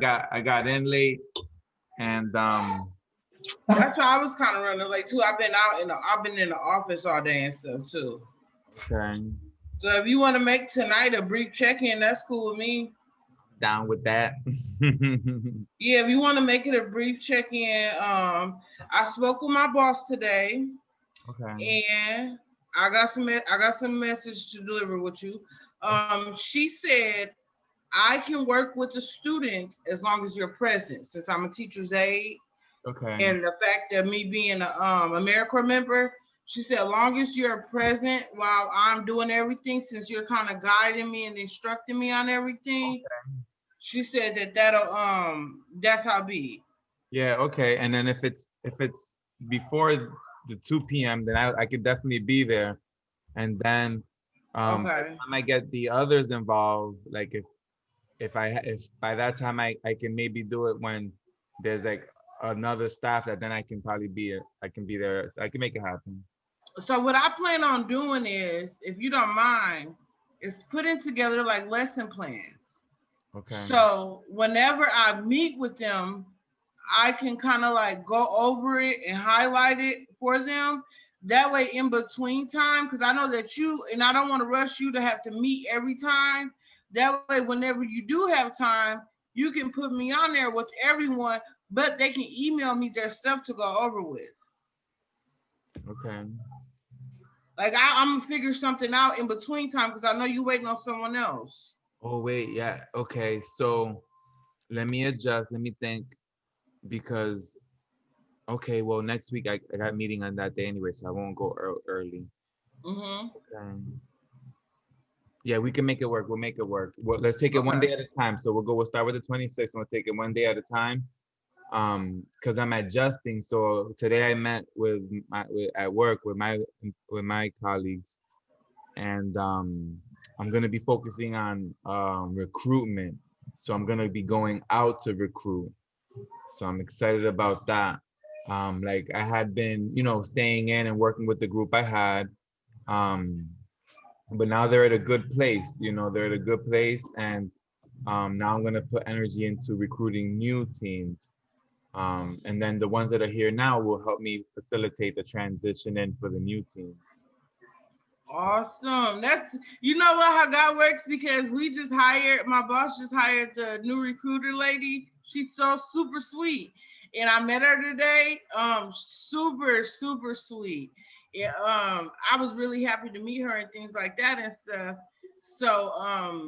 I got in late, and That's why I was kind of running late too. I've been in the office all day and stuff too. okay, So if you want to make tonight a brief check-in, that's cool with me. down with that. Yeah, if you want to make it a brief check-in, I spoke with my boss today, Okay. and I got some message to deliver with you. She said I can work with the students as long as you're present, since I'm a teacher's aide, Okay. and the fact of me being a AmeriCorps member. She said, as long as you're present while I'm doing everything, since you're kind of guiding me and instructing me on everything, she said that's how it be. Yeah. Okay. And then if it's before the 2 p.m., then I could definitely be there. And then by the Okay. time I get the others involved, like if by that time I can maybe do it when there's like another staff that then I can be there. I can make it happen. So what I plan on doing is, if you don't mind, is putting together like lesson plans. Okay. So whenever I meet with them, I can kind of like go over it and highlight it for them. That way, in between time, because I know that you and I don't want to rush you to have to meet every time. That way, whenever you do have time, you can put me on there with everyone, but they can email me their stuff to go over with. Okay. Like I'm gonna figure something out in between time because I know you waiting on someone else. Oh wait, yeah. Okay. So let me adjust. Let me think because okay, well next week I got a meeting on that day anyway, so I won't go early. Mm-hmm. Okay. Yeah, we can make it work. We'll make it work. Well, let's take it one Okay. day at a time. So we'll start with the 26th and we'll take it one day at a time. Because I'm adjusting. So today I met at work with my colleagues, and I'm gonna be focusing on recruitment. So I'm gonna be going out to recruit. So I'm excited about that. Like I had been, staying in and working with the group I had. Um, but now they're at a good place. They're at a good place, and now I'm gonna put energy into recruiting new teams. And then the ones that are here now will help me facilitate the transition in for the new teams. So, Awesome. That's you know what how God works because we just hired my boss just hired the new recruiter lady. She's so super sweet. And I met her today. Super sweet. Yeah, I was really happy to meet her and things like that and stuff. So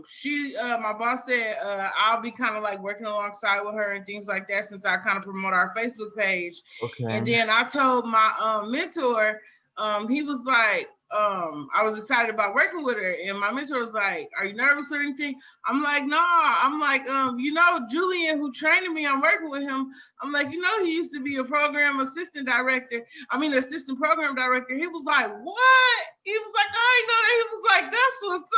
she my boss said I'll be kind of like working alongside with her and things like that since I kind of promote our Facebook page. And okay. then I told my mentor, he was like, I was excited about working with her, and my mentor was like, "Are you nervous or anything?" I'm like, "Nah." I'm like, Julian, who trained me, I'm working with him. I'm like, he used to be a program assistant director. I mean, assistant program director. He was like, "What?" He was like, "I didn't know that." He was like, "That's what's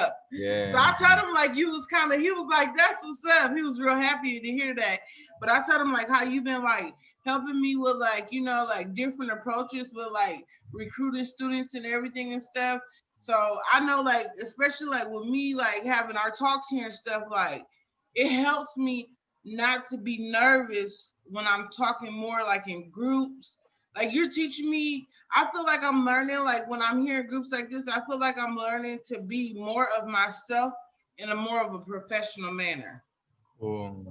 up." So Yeah. I told him like you was kind of. He was like, "That's what's up." He was real happy to hear that. But I told him like how you been like helping me with like like different approaches with like recruiting students and everything and stuff. So I know like especially like with me like having our talks here and stuff like it helps me not to be nervous when I'm talking more like in groups. Like you're teaching me, I feel like I'm learning like when I'm here in groups like this, I feel like I'm learning to be more of myself in a more of a professional manner Cool.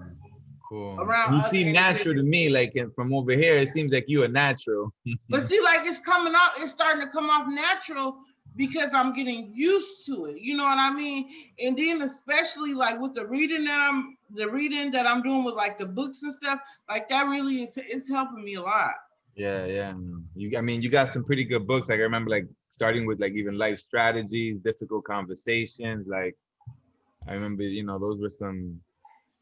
Cool. around You other seem natural to individuals. me. Like from over here, it seems like you are natural. But see, like it's coming out, it's starting to come off natural because I'm getting used to it. You know what I mean? And then especially like with the reading that I'm doing with like the books and stuff, like that really is it's helping me a lot. Yeah, yeah. I mean, you got some pretty good books. Like I remember, like starting with like even life strategies, difficult conversations. Like I remember, those were some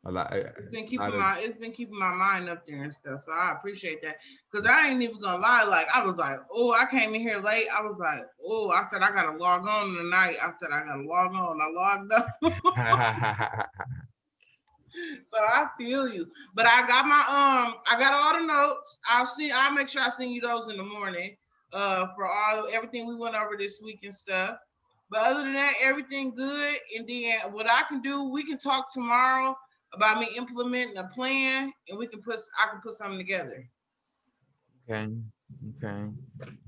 a lot of. It's been keeping my mind up there and stuff. So I appreciate that. Cause I ain't even gonna lie, like I was like, oh, I came in here late. I was like, oh, I said I gotta log on tonight. I said I gotta log on. I logged on. So I feel you. But I got all the notes. I'll make sure I send you those in the morning. For all everything we went over this week and stuff. But other than that, everything good. And then what I can do, we can talk tomorrow about me implementing a plan, and I can put something together. Okay. Okay.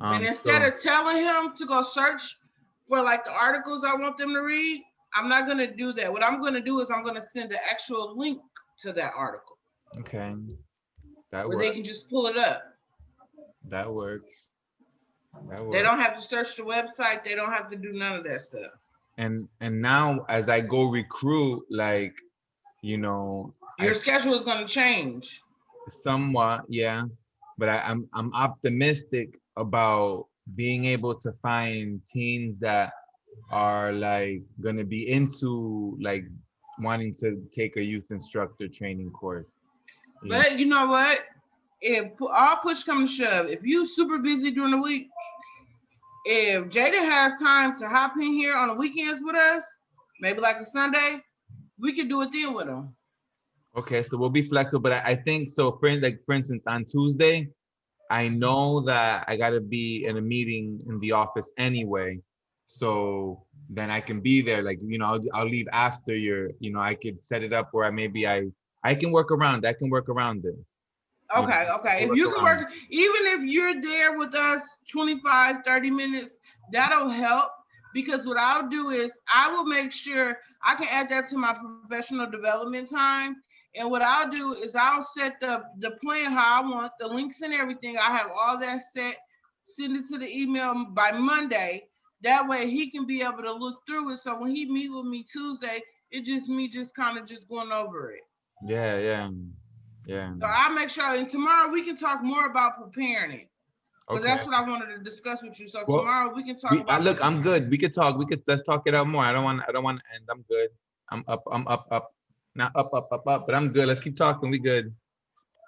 And instead of telling him to go search for like the articles I want them to read, I'm not going to do that. What I'm going to do is I'm going to send the actual link to that article. Okay. That where works. They can just pull it up. That works. They don't have to search the website. They don't have to do none of that stuff. And now as I go recruit, like, you know, your schedule is going to change. Somewhat, yeah. But I'm optimistic about being able to find teams that are like going to be into like wanting to take a youth instructor training course. But you know what? If all push comes to shove, if you super busy during the week, if Jada has time to hop in here on the weekends with us, maybe like a Sunday, we could do it then with him. Okay, so we'll be flexible, but I think so. For instance, on Tuesday, I know that I gotta be in a meeting in the office anyway, so then I can be there. Like, you know, I'll leave after your, you know, I could set it up where I can work around. I can work around it. Okay, okay. If you can work, even if you're there with us 25, 30 minutes, that'll help. Because what I'll do is I will make sure I can add that to my professional development time. And what I'll do is I'll set the plan how I want, the links and everything. I have all that set, send it to the email by Monday. That way he can be able to look through it. So when he meet with me Tuesday, it's just me just kind of just going over it. Yeah, yeah. Yeah. So I'll make sure, and tomorrow we can talk more about preparing it. Because that's what I wanted to discuss with you. So tomorrow we can talk about. Look, I'm good. We could talk. Let's talk it out more. I don't want to end. I'm good. I'm up. Not up. But I'm good. Let's keep talking. We good.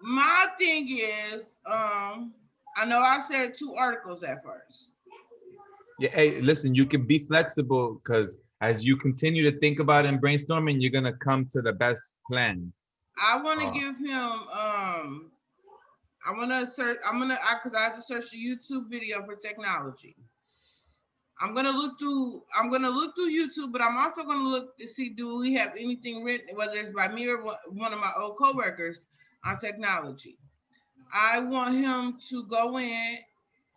My thing is, I know I said 2 articles at first. Yeah. Hey, listen. You can be flexible because as you continue to think about it and brainstorming, you're gonna come to the best plan. I want to give him. I want to search. Because I have to search the YouTube video for technology. I'm gonna look through YouTube, but I'm also gonna look to see do we have anything written, whether it's by me or one of my old coworkers on technology. I want him to go in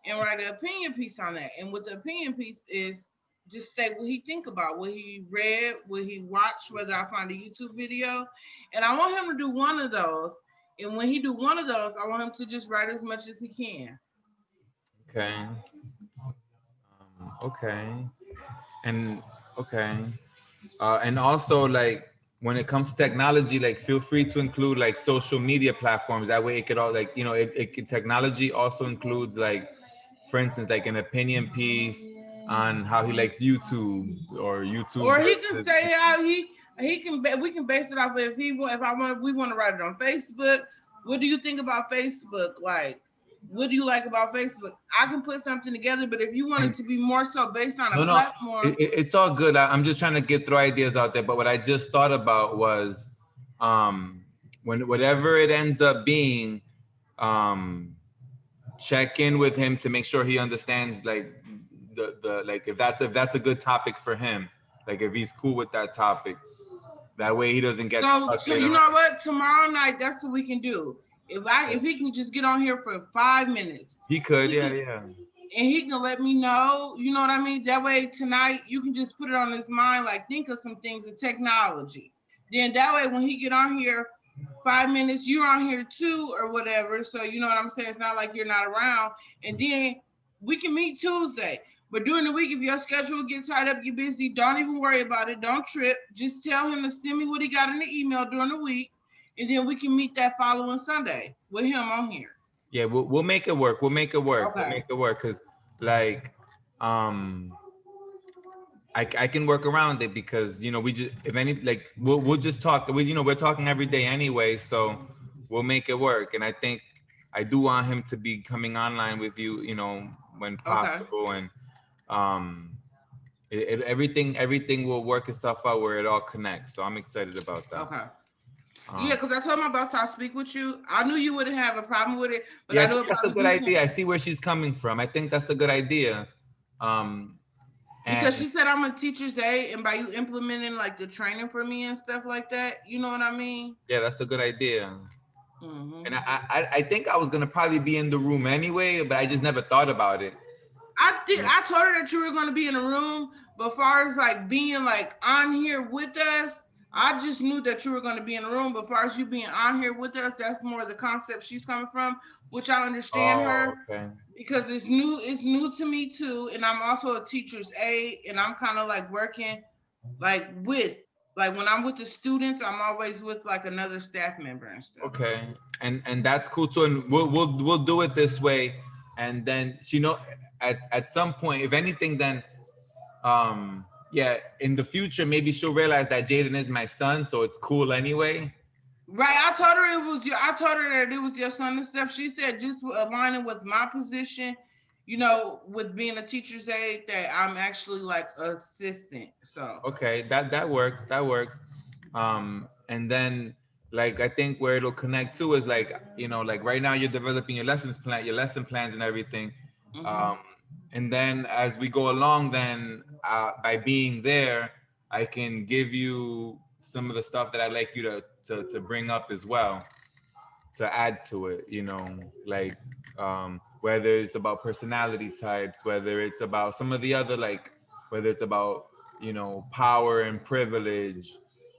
and write an opinion piece on that. And what the opinion piece is, just state what he think about, what he read, what he watched, whether I find a YouTube video. And I want him to do one of those. And when he do one of those, I want him to just write as much as he can. Okay. Okay. And okay. And also, like, when it comes to technology, like, feel free to include like social media platforms. That way it could all, like, you know, technology also includes, like, for instance, like an opinion piece on how he likes YouTube or YouTube. Or he can say how we can base it off of we want to write it on Facebook. What do you think about Facebook? Like, what do you like about Facebook? I can put something together, but if you want it to be more so based on a platform. It's all good. I'm just trying to get through ideas out there. But what I just thought about was when whatever it ends up being, check in with him to make sure he understands, like, the like if that's a good topic for him, like if he's cool with that topic, that way he doesn't get stuck. So you know what, tomorrow night, that's what we can do. If he can just get on here for 5 minutes, he could. Yeah. And he can let me know, you know what I mean? That way tonight you can just put it on his mind, like, think of some things of technology. Then that way when he get on here 5 minutes, you're on here too or whatever. So you know what I'm saying? It's not like you're not around. And then we can meet Tuesday. But during the week, if your schedule gets tied up, you're busy, don't even worry about it. Don't trip. Just tell him to send me what he got in the email during the week. And then we can meet that following Sunday with him on here. Yeah, we'll make it work. We'll make it work. Okay. We'll make it work. Because, like, I can work around it because, you know, we just, if any, like, we'll just talk. We're talking every day anyway. So we'll make it work. And I think I do want him to be coming online with you, you know, when possible. Okay. And everything will work itself out where it all connects. So I'm excited about that. Okay. Yeah, because I told my boss I'll speak with you. I knew you wouldn't have a problem with it, but yeah, I know that's a good idea. I see where she's coming from. I think that's a good idea. Because And she said I'm a teacher's aide, and by you implementing like the training for me and stuff like that, you know what I mean? yeah, that's a good idea. Hmm. And I think I was gonna probably be in the room anyway, but I just never thought about it. I told her that you were going to be in the room, but far as like being like on here with us, I just knew that you were going to be in the room. But far as you being on here with us, that's more the concept she's coming from, which I understand Oh, her okay. because it's new to me too, and I'm also a teacher's aide, and I'm kind of like working like with like when I'm with the students, I'm always with like another staff member and stuff. Okay, and that's cool too. And we'll do it this way, and then at some point, if anything, then yeah, in the future maybe she'll realize that Jaden is my son, so it's cool anyway. Right. I told her it was your. I told her that it was your son and stuff. She said just aligning with my position, with being a teacher's aide, that I'm actually like assistant. So. Okay, that works. That works. And then like I think where it'll connect to is like like right now you're developing your lesson plans and everything. Mhm. Um, and then as we go along, then by being there, I can give you some of the stuff that I'd like you to bring up as well, to add to it, like whether it's about personality types, whether it's about some of the other, like whether it's about power and privilege,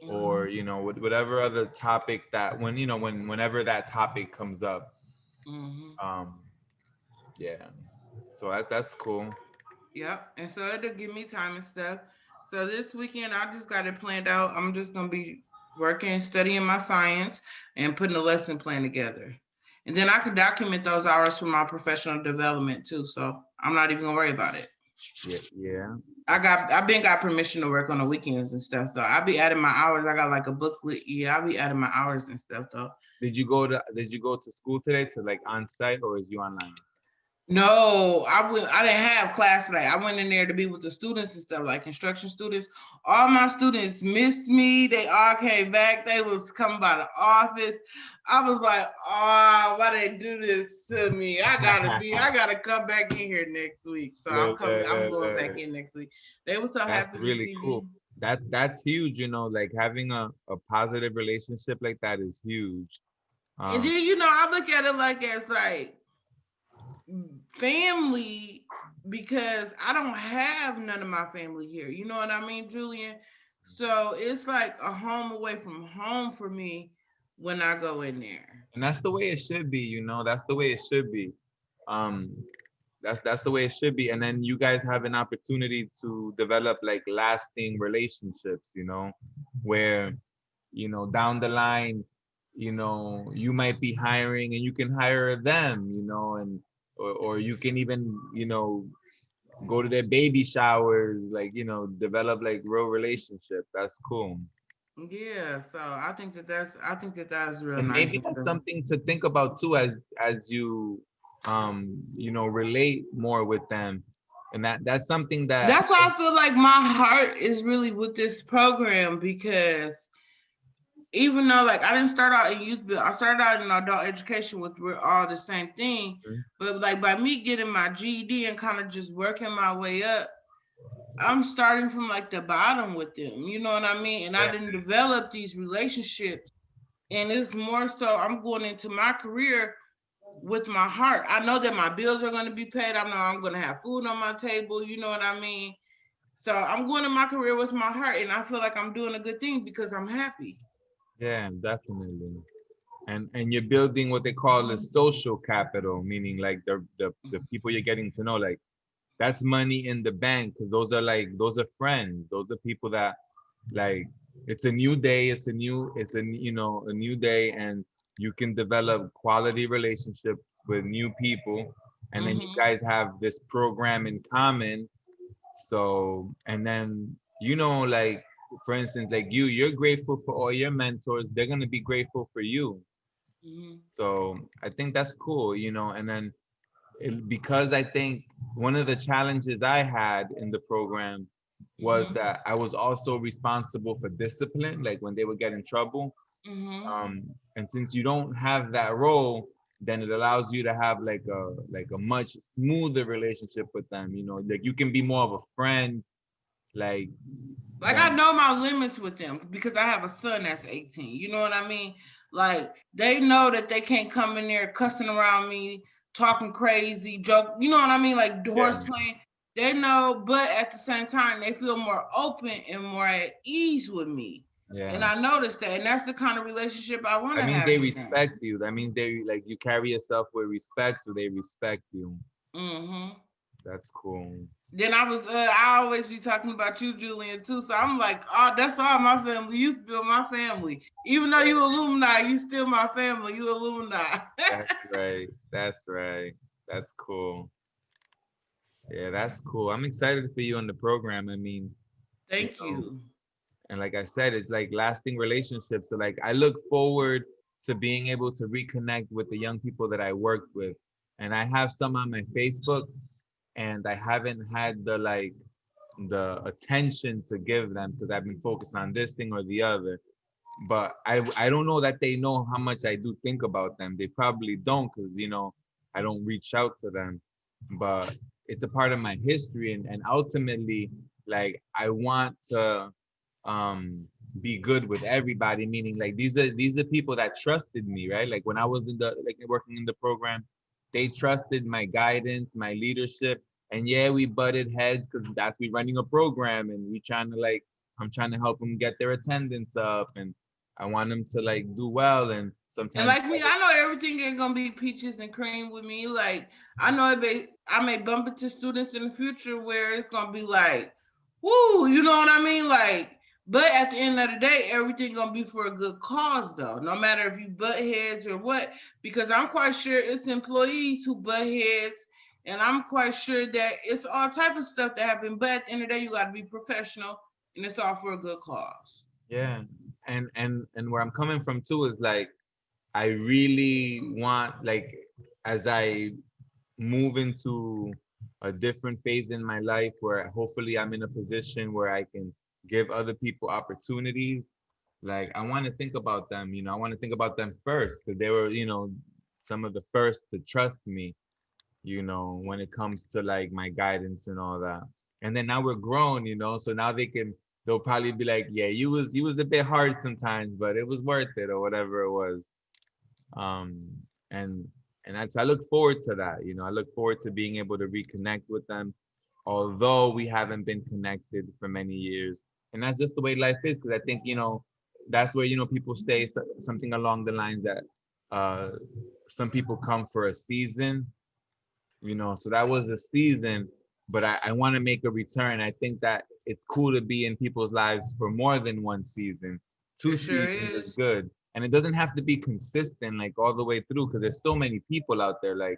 or Mhm. whatever other topic that whenever that topic comes up. Mhm. um yeah, so that's cool. Yep. And so it'll give me time and stuff. So this weekend I just got it planned out. I'm just gonna be working, studying my science, and putting a lesson plan together. And then I can document those hours for my professional development too. So I'm not even gonna worry about it. Yeah, yeah. I've been got permission to work on the weekends and stuff. So I'll be adding my hours. I got like a booklet. Yeah, I'll be adding my hours and stuff though. Did you go to school today, to like on site, or is you online? No, I didn't have class today. I went in there to be with the students and stuff, like construction students. All my students missed me. They all came back. They was coming by the office. I was like, oh, why they do this to me? I gotta come back in here next week. So Look, I'm going back in next week. They were so that's happy to really see cool. me. That's huge, like having a positive relationship like that is huge. And um then, I look at it like as like family because I don't have none of my family here. You know what I mean, Julian? So it's like a home away from home for me when I go in there. and that's the way it should be. That's the way it should be. um that's the way it should be. And then you guys have an opportunity to develop like lasting relationships, where down the line, you might be hiring and you can hire them, and or you can even go to their baby showers, like develop like real relationship. That's cool. Yeah, so I think that's real And nice maybe and that's stuff. something to think about too, as you relate more with them. And that's something that That's why I feel like my heart is really with this program because even though like I didn't start out in youth, but I started out in adult education, with we're all the same thing. But like by me getting my GED and kind of just working my way up, I'm starting from like the bottom with them. You know what I mean? And I yeah, didn't develop these relationships. And it's more so I'm going into my career with my heart. I know that my bills are going to be paid. I know I'm going to have food on my table. You know what I mean? So I'm going to my career with my heart, and I feel like I'm doing a good thing because I'm happy. yeah, definitely. And you're building what they call a social capital, meaning like the people you're getting to know, like that's money in the bank, because those are friends, those are people that, like, it's a new day, it's a new day, and you can develop quality relationships with new people, and then you Mm-hmm. guys have this program in common. So, and then like, for instance, like you're grateful for all your mentors, they're going to be grateful for you. Mm-hmm. So I think that's cool, and then because I think one of the challenges I had in the program was Mm-hmm. that I was also responsible for discipline, like when they would get in trouble. Mm-hmm. And since you don't have that role, then it allows you to have like a much smoother relationship with them. Like you can be more of a friend, Like Like I them. know my limits with them because I have a son that's 18. You know what I mean? Like they know that they can't come in there cussing around me, talking crazy, joke. You know what I mean? Like Yeah, horse playing. They know, but at the same time, they feel more open and more at ease with me. And yeah. I noticed that, and that's the kind of relationship I want That to means have they with them. respect you. That means they like you carry yourself with respect, so they respect you. Hmm. That's cool. Then I always be talking about you, Julian, too. So I'm like, oh, that's all my family. You still my family. Even though you Illuminati, you still my family. You Illuminati. That's right. That's right. That's cool. Yeah, that's cool. I'm excited for you on the program. I mean, you Thank know, you. and like I said, it's like lasting relationships. So like I look forward to being able to reconnect with the young people that I worked with. And I have some on my Facebook, and I haven't had the attention to give them because I've been focused on this thing or the other. But I don't know that they know how much I do think about them. They probably don't because I don't reach out to them. But it's a part of my history, and ultimately, like I want to um be good with everybody, meaning like these are people that trusted me, right? Like when I was in the like working in the program, they trusted my guidance, my leadership. And yeah, we butted heads because that's we running a program, and we trying to like I'm trying to help them get their attendance up, and I want them to like do well. And And sometimes like me, I know everything ain't gonna be peaches and cream with me. Like I know I may bump into students in the future where it's gonna be like, woo, you know what I mean? Like, but at the end of the day, everything gonna be for a good cause though. No matter if you butt heads or what, because I'm quite sure it's employees who butt heads, and I'm quite sure that it's all type of stuff that happen. But at the end of the day, you gotta be professional, and it's all for a good cause. yeah. And where I'm coming from too is like I really want like as I move into a different phase in my life where hopefully I'm in a position where I can give other people opportunities. Like I want to think about them, I want to think about them first because they were, some of the first to trust me, when it comes to like my guidance and all that. And then now we're grown, so now they'll probably be like, yeah, you was a bit hard sometimes, but it was worth it or whatever it was. um and I look forward to that. I look forward to being able to reconnect with them, although we haven't been connected for many years. And that's just the way life is, because I think that's where people say something along the lines that uh some people come for a season, so that was a season, but I want to make a return. I think that it's cool to be in people's lives for more than one season. Two It sure seasons is is. good. And it doesn't have to be consistent like all the way through, because there's so many people out there. Like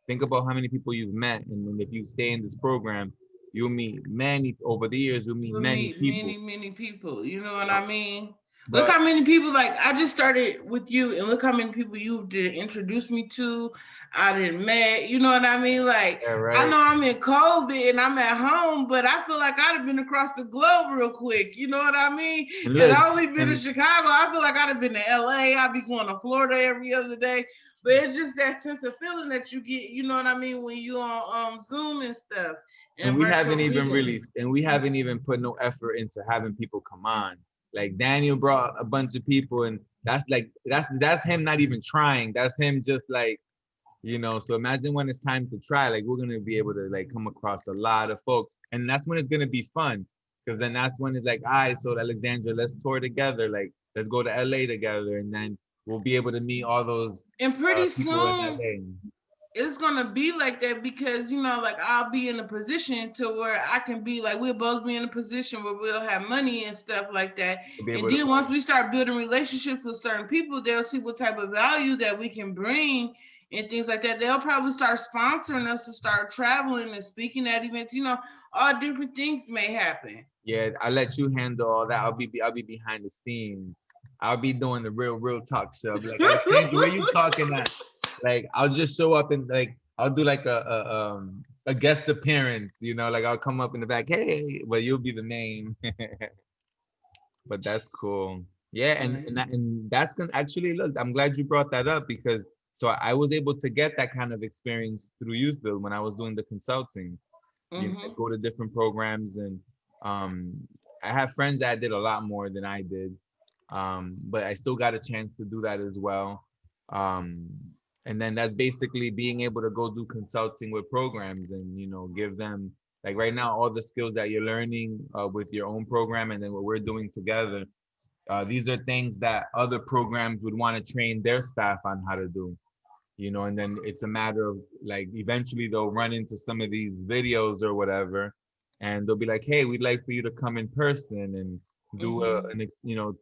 think about how many people you've met. And then if you stay in this program, you'll meet many over the years, you'll meet Will many meet people. many people. You know You what know? I mean? Look But how many people, like I just started with you, and look how many people you did introduce me to. I didn't met. You know what I mean? Like yeah, I right. know I'm in COVID and I'm at home, but I feel like I'd have been across the globe real quick. You know what I mean? And And look, I only been in and Chicago. I feel like I'd have been to LA. I'd be going to Florida every other day. But it's just that sense of feeling that you get. You know what I mean when you on Zoom and stuff and and virtual meetings. we haven't even put no effort into having people come on. Like Daniel brought a bunch of people, and that's him not even trying. That's him just like, so imagine when it's time to try, like we're gonna be able to like come across a lot of folk. And that's when it's gonna be fun. Because then that's when it's like, all right, so Alexandra, let's tour together, like let's go to LA together, and then we'll be able to meet all those And pretty people in soon LA. it's gonna be like that because like I'll be in a position to where I can be like we'll both be in a position where we'll have money and stuff like that. We'll be And able to then once we start building relationships with certain people, they'll see what type of value that we can bring and things like that. They'll probably start sponsoring us to start traveling and speaking at events. All different things may happen. Yeah, I'll let you handle all that. I'll be behind the scenes. I'll be doing the real talk show. I'll be like, Alexandra, where you talking at? Like, I'll just show up and like I'll do like a guest appearance, like I'll come up in the back, hey, well, you'll be the main. But that's cool. Yeah, and that's gonna actually look. I'm glad you brought that up because so I was able to get that kind of experience through Youthville when I was doing the consulting. I Mm-hmm. go to different programs, and Um, I have friends that did a lot more than I did, but I still got a chance to do that as well. Um, and then that's basically being able to go do consulting with programs and, you know, give them, like right now, all the skills that you're learning with your own program and then what we're doing together. These are things that other programs would want to train their staff on how to do, you know, and then it's a matter of like eventually they'll run into some of these videos or whatever, and they'll be like, hey, we'd like for you to come in person and do you know,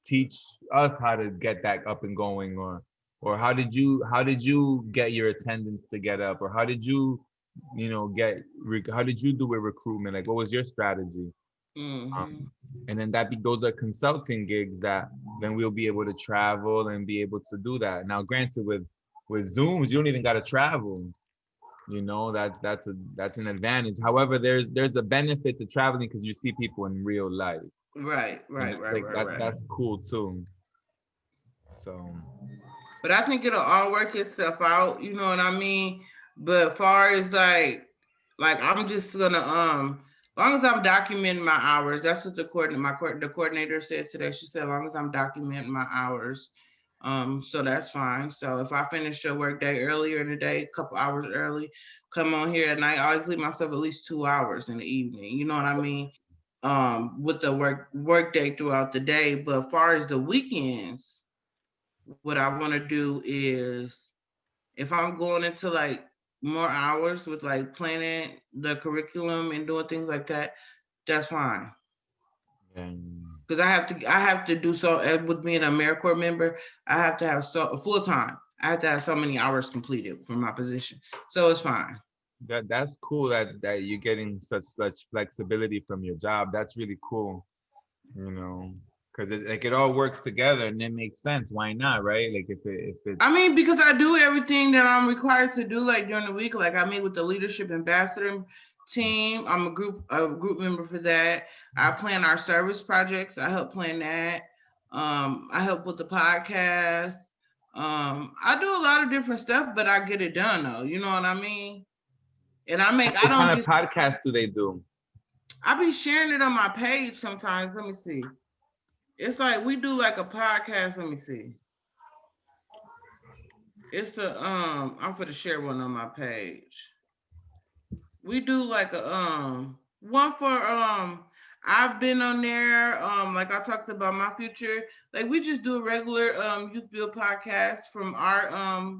teach us how to get that up and going, or how did you get your attendance to get up, or how did you, you know, how did you do with recruitment, like what was your strategy? And then those are consulting gigs that then we'll be able to travel and be able to do that. Now, granted, with Zooms, you don't even got to travel. You know, that's an advantage. However, there's a benefit to traveling because you see people in real life. Right, And right. that's cool too. So, But I think it'll all work itself out. You know what I mean? But far as like I'm just gonna long as I'm documenting my hours, that's what the coordinator said today. She said, as long as I'm documenting my hours, so that's fine. So if I finish the work day earlier in the day, a couple hours early, come on here at night, I always leave myself at least 2 hours in the evening. You know what I mean? With the work day throughout the day. But as far as the weekends, what I want to do is if I'm going into like more hours with like planning the curriculum and doing things like that, that's fine. and Because I have to do so with being an AmeriCorps member, I have to have so full time. I have to have so many hours completed for my position. So it's fine. that's cool that you're getting such flexibility from your job. That's really cool, you know, because it all works together and it makes sense. Why not, right? Like if it I mean, because I do everything that I'm required to do, like during the week. Like I meet with the leadership ambassador team. I'm a group member for that. I plan our service projects. I help plan that. I help with the podcast. I do a lot of different stuff, but I get it done though. You know what I mean? And I what don't kind of just, podcast do they do? I be sharing it on my page sometimes. Let me see. It's like we do like a podcast. Let me see. It's I'm gonna share one on my page. We do like a one for I've been on there, like I talked about my future. Like we just do a regular youth build podcast from our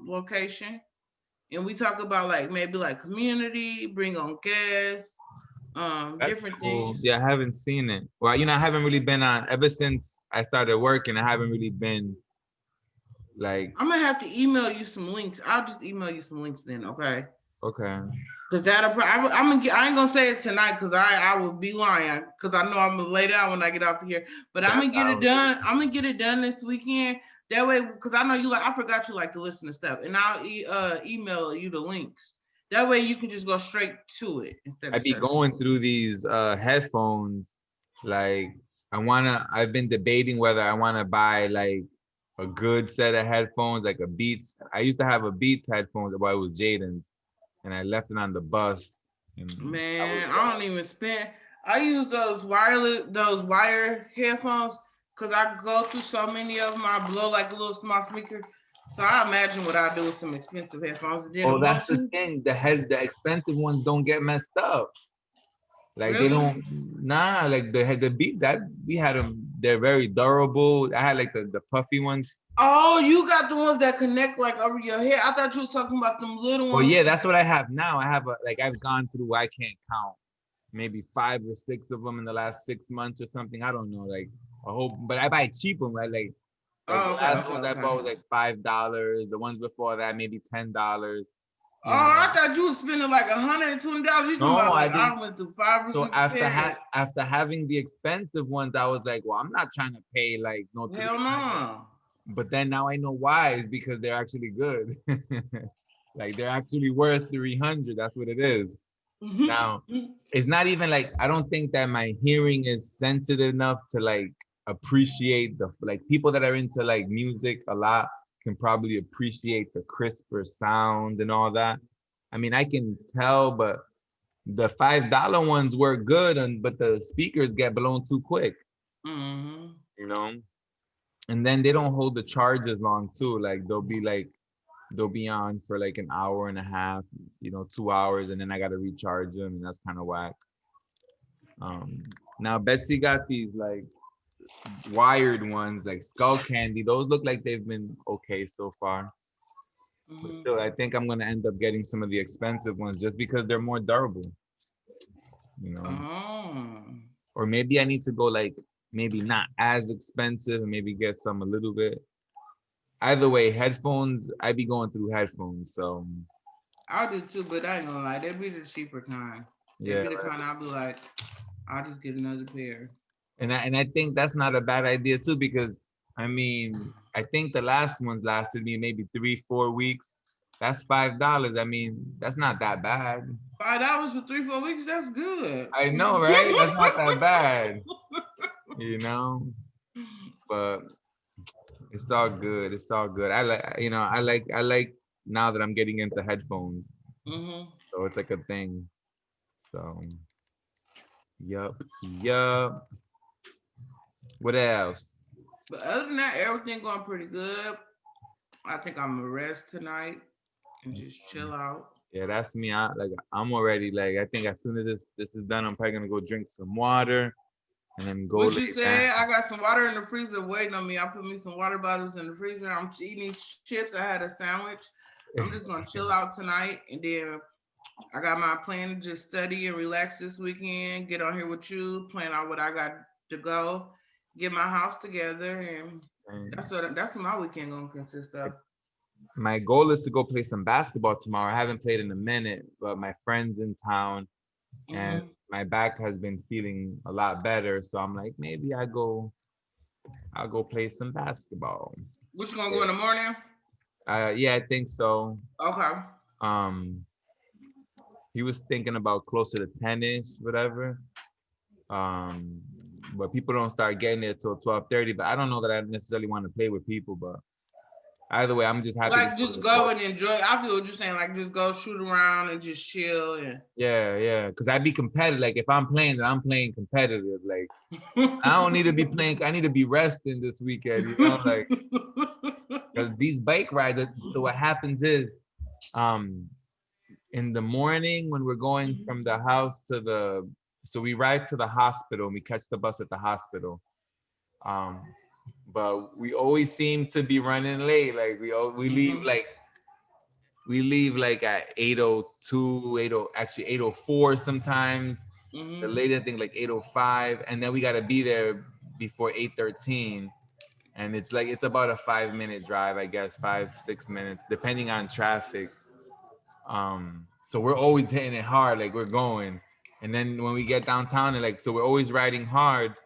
location, and we talk about like maybe like community, bring on guests, That's different cool. things. Yeah, I haven't seen it. Well, you know, I haven't really been on ever since I started working. I haven't really been like, I'm gonna have to email you some links. I'll just email you some links then, okay? okay. Cause I'm gonna I ain't gonna say it tonight because I will be lying because I know I'm gonna lay down when I get off of here. But I'm That's gonna get it how. done. I'm gonna get it done this weekend. That way, because I know you like. I forgot you like to listen to stuff, and I'll email you the links. That way, you can just go straight to it instead I of be searching going for it. through these headphones. Like, I've been debating whether I wanna buy like a good set of headphones, like a Beats. I used to have a Beats headphones, but it was Jaden's, and I left it on the bus. And I was Man, I don't even spend. I use those wire headphones because I go through so many of them. I blow like a little small speaker. So I imagine what I do with some expensive headphones. And then the oh, that's the Bluetooth, thing. The expensive ones don't get messed up. Like they really? don't, nah, like the beats that we had them, they're very durable. I had like the puffy ones. Oh, you got the ones that connect like over your head. I thought you was talking about them little Oh yeah, ones. that's what I have now. I have like I've gone through, I can't count, maybe 5 or 6 of them in the last 6 months or something. I don't know, like a whole, but I buy cheap ones, right? Like the Oh, okay, last okay, ones I okay. bought was like $5. The ones before that maybe $10. Oh, You I know, thought you was spending like $120. You talking no, about I like didn't. I went through five or So six pairs. after having the expensive ones, I was like, well, I'm not trying to pay like no Hell 300. no. But then now I know why, is because they're actually good. Like they're actually worth 300. That's what it is. Now, it's not even like I don't think that my hearing is sensitive enough to like appreciate the, like, people that are into like music a lot can probably appreciate the crisper sound and all that. I mean, I can tell, but The $5 ones work good, but the speakers get blown too quick. Mm-hmm. You know, and then they don't hold the charge as long too. Like they'll be on for like an hour and a half, 2 hours, and then I gotta recharge them, and that's kind of whack. Now Betsy got these like wired ones, like Skull Candy. Those look like they've been okay so far. But Mm-hmm. still, I think I'm gonna end up getting some of the expensive ones just because they're more durable, you know. Oh. Or maybe I need to go like maybe not as expensive and maybe get some a little bit. Either way, headphones, I be going through headphones. So I do too, but I ain't gonna lie, they be the cheaper kind. They yeah, be the kind I'll be like, I'll just get another pair. and I think that's not a bad idea too, because I mean, I think the last ones lasted me maybe 3-4 weeks. That's $5. I mean, that's not that bad. $5 for 3-4 weeks, that's good. I know, right? That's not that bad, you know. But it's all good. It's all good. I like now that I'm getting into headphones. Mm-hmm. So it's like a thing. So yup, yup. What else? But other than that, everything going pretty good. I think I'm gonna rest tonight and just chill out. Yeah, that's me. I'm already like I think as soon as this is done, I'm probably gonna go drink some water and then go What you lay down. said, I got some water in the freezer waiting on me. I put me some water bottles in the freezer. I'm eating these chips. I had a sandwich. I'm just gonna chill out tonight, and then I got my plan to just study and relax this weekend. Get on here with you, plan out what I got to go, get my house together, and that's what my weekend gonna consist of. My goal is to go play some basketball tomorrow. I haven't played in a minute, but my friend's in town and Mm-hmm. my back has been feeling a lot better. So I'm like, maybe I'll go play some basketball. What you gonna go in the morning? Yeah, I think so. Okay. Um, he was thinking about closer to 10ish, whatever. Um, but people don't start getting there till 12:30. But I don't know that I necessarily want to play with people. But either way, I'm just happy to Like go to just the go court. and enjoy. I feel what you're saying. Like just go shoot around and just chill and. Yeah, yeah. Because I'd be competitive. Like if I'm playing, then I'm playing competitive. Like I don't need to be playing. I need to be resting this weekend. Like because these bike rides. So what happens is, um, in the morning when we're going from the house to the, so we ride to the hospital and we catch the bus at the hospital. Um, but we always seem to be running late. Like we leave like at 8:02, 80, actually 8:04 sometimes. The latest thing like 8:05, and then we gotta be there before 8:13. And it's about a 5-minute drive, I guess, 5-6 minutes, depending on traffic. So we're always hitting it hard, like we're going. And then when we get downtown, and like so we're always riding hard.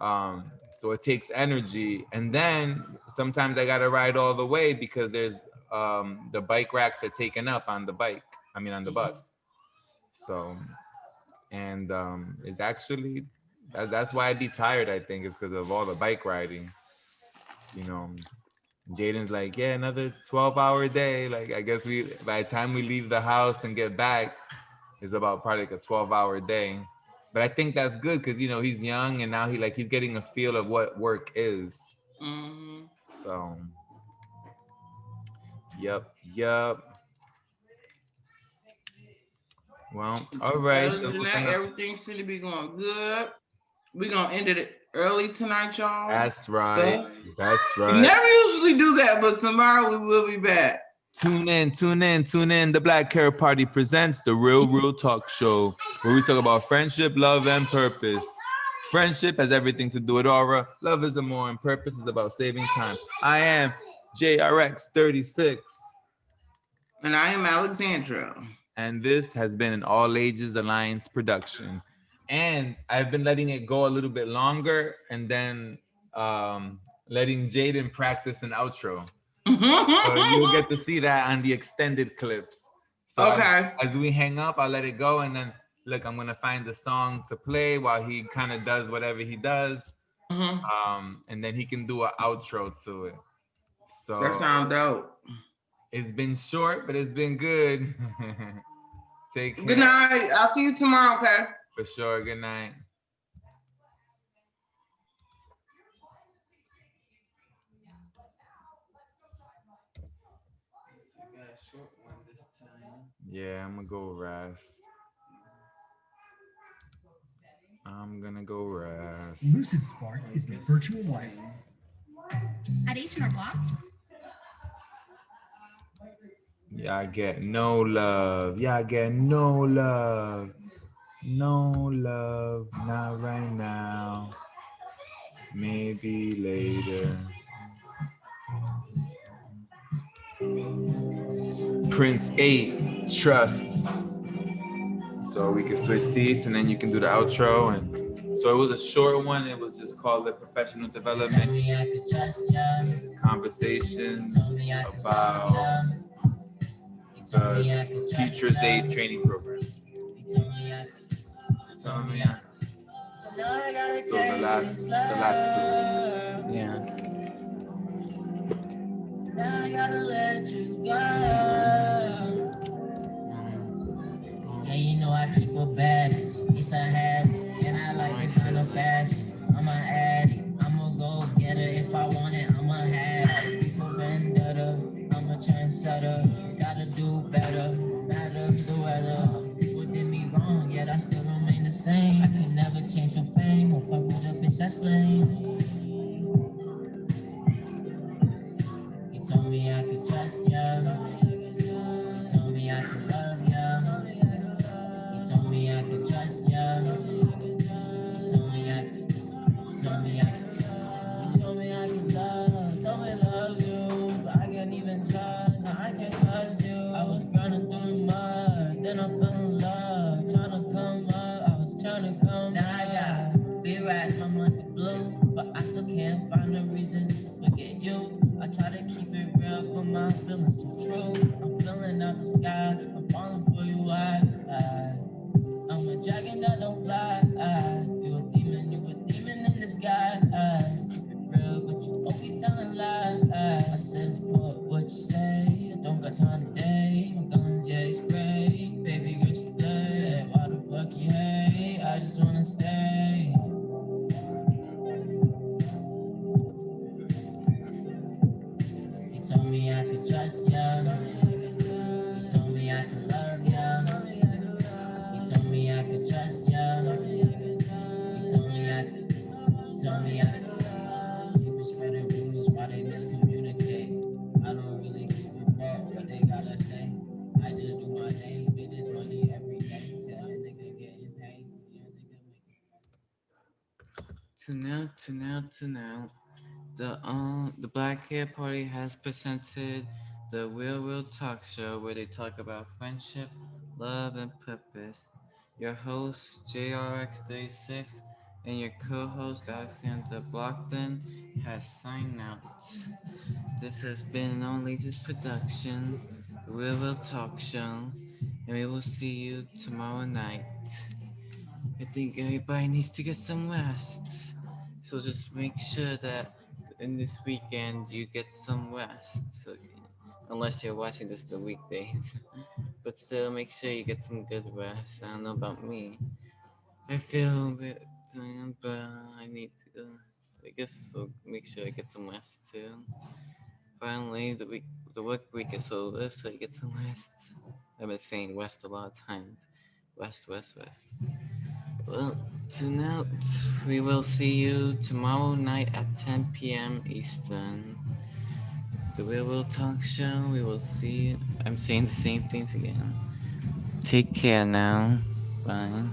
So it takes energy. And then sometimes I gotta ride all the way because there's the bike racks are taken up on the bike. I mean on the bus. So and it's actually that's why I'd be tired, I think, is because of all the bike riding. Jaden's like, yeah, another 12-hour day. Like I guess by the time we leave the house and get back, is about probably like a 12-hour day. But I think that's good because he's young and now he's getting a feel of what work is. Mm-hmm. So yep. Well, all right. Other than that, everything should be going good. We're gonna end it early tonight, y'all. That's right. We never usually do that, but tomorrow we will be back. Tune in. The Black Carrot Party presents the Real Talk Show, where we talk about friendship, love, and purpose. Friendship has everything to do with aura. Love is more, and purpose is about saving time. I am JRX36. And I am Alexandra. And this has been an All Ages Alliance production. And I've been letting it go a little bit longer and then letting Jaden practice an outro. So you'll get to see that on the extended clips. So okay. As we hang up, I'll let it go. And then, look, I'm going to find the song to play while he kind of does whatever he does. And then he can do an outro to it. So that sounds dope. It's been short, but it's been good. Take care. Good night. I'll see you tomorrow, okay? For sure. Good night. Yeah, I'm gonna go rest. I'm gonna go rest. Lucid Spark is the virtual life. At H&R Block? Yeah, I get no love. Yeah, I get no love. No love, not right now. Maybe later. Prince 8, Trust. So we can switch seats and then you can do the outro. And so it was a short one. It was just called the Professional Development Conversations about the Teacher's Aid Training Program. So the last two. Yes. Now I gotta let you go. Yeah, you know I keep a bad bitch. It's a habit, and I like designer fashion. I'm an addict. I'ma go get her if I want it. I'ma have it. Before vendetta, I'm a trendsetter. Gotta do better, no matter the weather. People did me wrong, yet I still remain the same. I can never change for fame or fuck with a bitch that's lame. You told me I could trust ya. You told me I could love ya. You told me I could trust ya. You told me I could. You told me I could. You told me I could love. Told me love you, but I can't even trust. Now I can't trust you. I was grinding through the mud, then I fell in love. Tryna come up, I was tryna come. Now I got big racks, my money blue, but I still can't find a reason to forget you. I try to keep it real, but my feelings too true. I'm feeling out the sky, I'm falling for you. I'm a dragon that don't fly. You a demon in disguise. Keep it real, but you always telling lies. I said fuck what you say. I don't got time today. My guns, yeah, they spray. Baby girl, she play. Said why the fuck you hate? I just wanna stay. You told me I could trust ya. You told me I could love ya. You told me I could trust ya. You told me I could. You told me I could. You been spreading rumors, why they miscommunicate? I don't really give a fuck what they gotta say. I just do my thing, get this money every day. Tell a nigga getting paid. Yeah, nigga make Tonight. The Black Hair Party has presented the Real Talk Show, where they talk about friendship, love, and purpose. Your host JRX36 and your co-host Alexander Blockton has signed out. This has been Only Just Production, the Real Talk Show, and we will see you tomorrow night. I think everybody needs to get some rest. So just make sure that in this weekend you get some rest. So, unless you're watching this the weekdays. But still make sure you get some good rest. I don't know about me. I feel a bit tired, but I need to I guess so make sure I get some rest too. Finally the work week is over, so I get some rest. I've been saying rest a lot of times. Rest. Well, tonight we will see you tomorrow night at 10 p.m. Eastern. The We Will Talk Show. We will see you. I'm saying the same things again. Take care now. Bye.